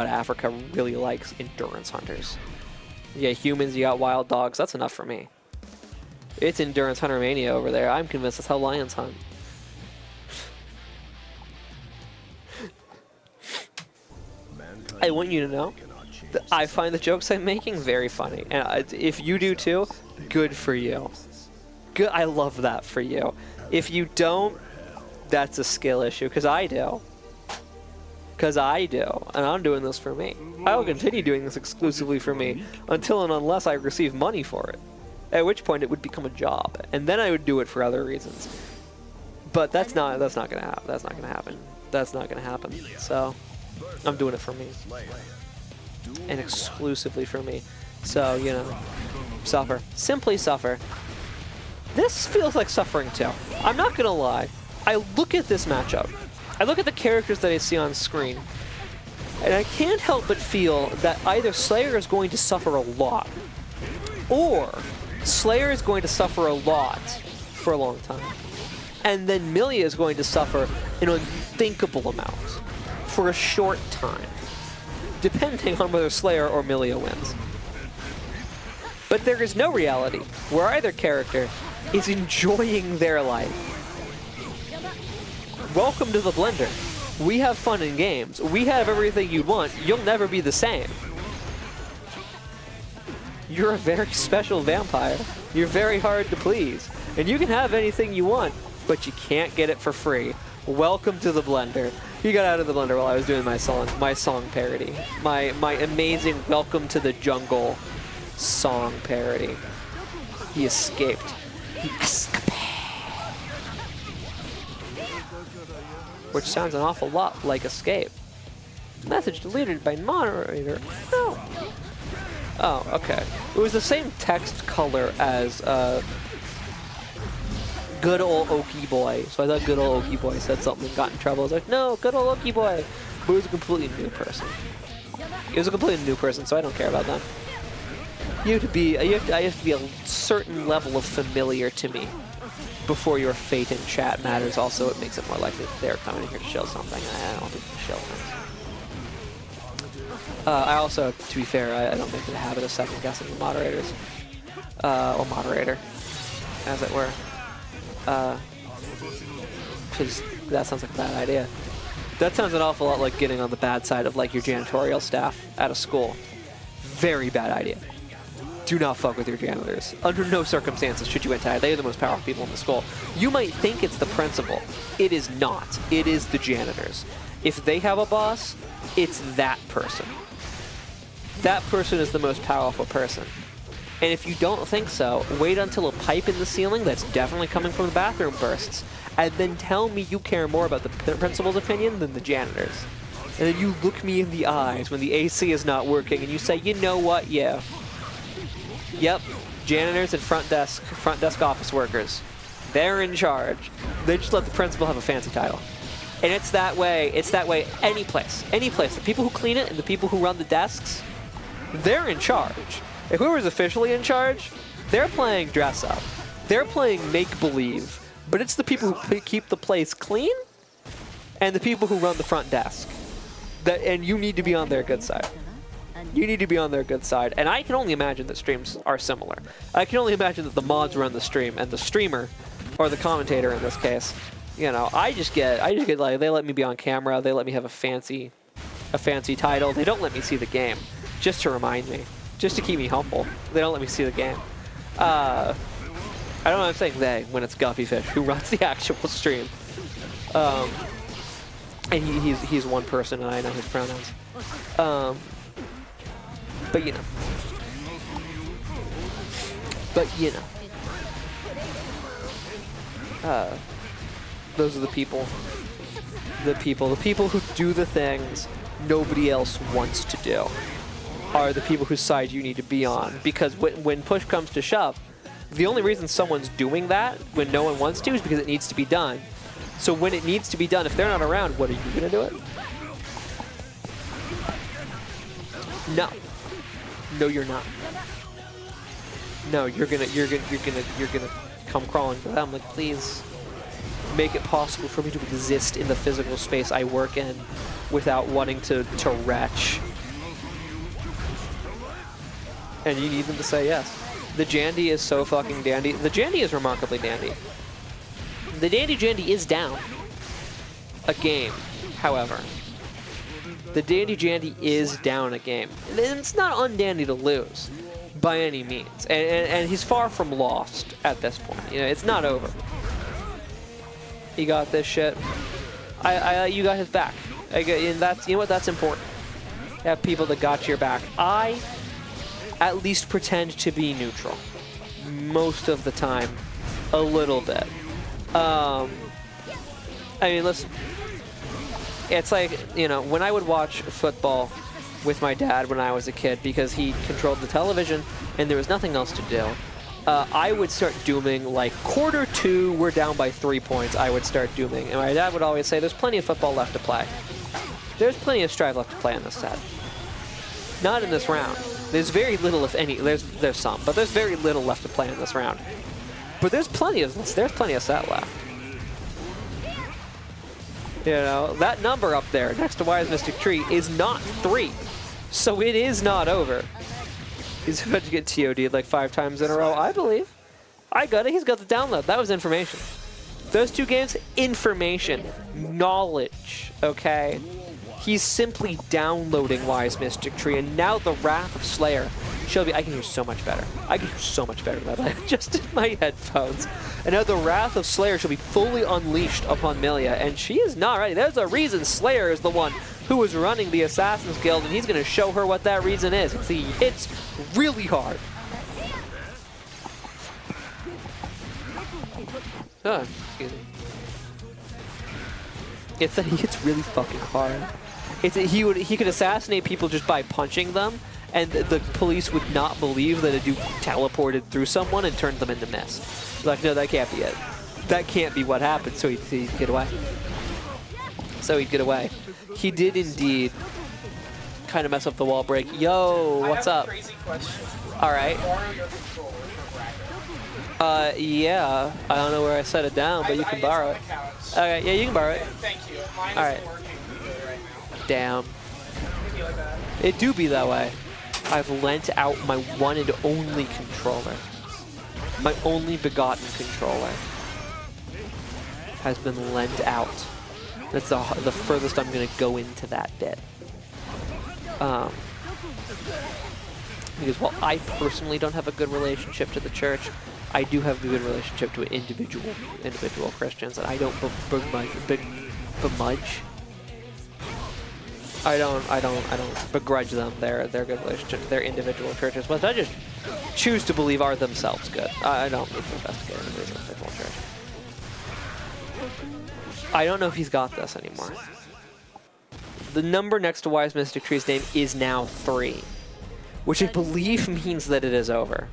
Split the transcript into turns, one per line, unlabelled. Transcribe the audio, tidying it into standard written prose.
Africa really likes endurance hunters. Yeah, humans, you got wild dogs. That's enough for me. It's endurance hunter mania over there. I'm convinced that's how lions hunt. I want you to know that I find the jokes I'm making very funny, and if you do too, good for you. Good, I love that for you. If you don't, that's a skill issue, because I do. Because I do, and I'm doing this for me. I will continue doing this exclusively for me until and unless I receive money for it. At which point it would become a job, and then I would do it for other reasons. But that's not gonna happen. That's not gonna happen. That's not gonna happen. So I'm doing it for me, and exclusively for me. So you know, suffer. Simply suffer. This feels like suffering too. I'm not gonna lie. I look at this matchup. I look at the characters that I see on screen, and I can't help but feel that either Slayer is going to suffer a lot, or Slayer is going to suffer a lot for a long time. And then Millia is going to suffer an unthinkable amount for a short time, depending on whether Slayer or Millia wins. But there is no reality where either character is enjoying their life. Welcome to the Blender. We have fun in games. We have everything you'd want. You'll never be the same. You're a very special vampire. You're very hard to please. And you can have anything you want, but you can't get it for free. Welcome to the Blender. He got out of the Blender while I was doing my song parody. My amazing Welcome to the Jungle song parody. He escaped. He escaped. Which sounds an awful lot like escape. Message deleted by moderator. No. Oh, okay. It was the same text color as good old Okie Boy. So I thought good old Okie Boy said something and got in trouble. I was like, no, good old Okie Boy. But it was a completely new person. It was a completely new person, so I don't care about them. I have to be a certain level of familiar to me before your fate in chat matters. Also, it makes it more likely that they're coming in here to show something. I don't think they show things. I also, to be fair, I don't make it a habit of second guessing the moderators. Or moderator, as it were. Because that sounds like a bad idea. That sounds an awful lot like getting on the bad side of like your janitorial staff at a school. Very bad idea. Do not fuck with your janitors. Under no circumstances should you enter. They are the most powerful people in the school. You might think it's the principal. It is not. It is the janitors. If they have a boss, it's that person. That person is the most powerful person. And if you don't think so, wait until a pipe in the ceiling that's definitely coming from the bathroom bursts, and then tell me you care more about the principal's opinion than the janitors. And then you look me in the eyes when the AC is not working, and you say, you know what, yeah. Yep, janitors and front desk office workers. They're in charge. They just let the principal have a fancy title. And it's that way any place. The people who clean it and the people who run the desks, they're in charge. If whoever's officially in charge, they're playing dress up. They're playing make-believe. But it's the people who keep the place clean and the people who run the front desk. And you need to be on their good side. You need to be on their good side. And I can only imagine that streams are similar. I can only imagine that the mods run the stream and the streamer, or the commentator in this case, you know, I just get like, they let me be on camera, they let me have a fancy title. They don't let me see the game, just to remind me, just to keep me humble. They don't let me see the game. I don't know what I'm saying they, when it's Guffyfish, who runs the actual stream. And he's one person and I know his pronouns. But you know. Those are the people who do the things nobody else wants to do, are the people whose side you need to be on. Because when push comes to shove, the only reason someone's doing that when no one wants to is because it needs to be done. So when it needs to be done, if they're not around, what, are you gonna do it? No. No, you're not. No, you're gonna come crawling to them like, please make it possible for me to exist in the physical space I work in without wanting to retch. And you need them to say yes. The Jandy is so fucking dandy. The Jandy is remarkably dandy. The Dandy Jandy is down a game, however. The Dandy Jandy is down a game. And it's not undandy to lose by any means. And he's far from lost at this point. You know, it's not over. He got this shit. You got his back. And that's, you know what, that's important. You have people that got your back. I at least pretend to be neutral. Most of the time. A little bit. I mean, listen. It's like, you know, when I would watch football with my dad when I was a kid because he controlled the television and there was nothing else to do, I would start dooming, like, quarter 2, we're down by 3 points, I would start dooming. And my dad would always say, there's plenty of football left to play. There's plenty of strive left to play in this set. Not in this round. There's very little, if any, there's some, but there's very little left to play in this round. But there's plenty of set left. You know, that number up there next to WiseMysticTree is not 3. So it is not over. He's about to get TOD'd like 5 times in a row, I believe. I got it. He's got the download. That was information. Those 2 games, information, knowledge, okay? He's simply downloading WiseMysticTree, and now the Wrath of Slayer shall be... I can hear so much better. I can hear so much better than that. Just in my headphones. And now the Wrath of Slayer shall be fully unleashed upon Millia, and she is not ready. There's a reason Slayer is the one who is running the Assassin's Guild, and he's going to show her what that reason is. He hits really hard. Oh, excuse me. It's that he hits really fucking hard. It's that he could assassinate people just by punching them, and the police would not believe that a dude teleported through someone and turned them into mist. Like, no, that can't be it. That can't be what happened, so he'd get away. So he'd get away. He did indeed kind of mess up the wall break. Yo, what's up?
Crazy question.
All right. Yeah. I don't know where I set it down, but you can borrow it. Okay, yeah, you can borrow it.
Thank you. Mine
All right.
isn't working good right now.
Damn.
I feel like that.
It do be that way. I've lent out my one and only controller. My only begotten controller has been lent out. That's the furthest I'm going to go into that bit. Because while I personally don't have a good relationship to the church, I do have a good relationship to individual Christians, and I don't begrudge. I don't begrudge them their good relationship, their individual churches, but I just choose to believe are themselves good. I don't need to investigate an individual church. I don't know if he's got this anymore. The number next to WiseMysticTree's name is now 3, which I believe means that it is over.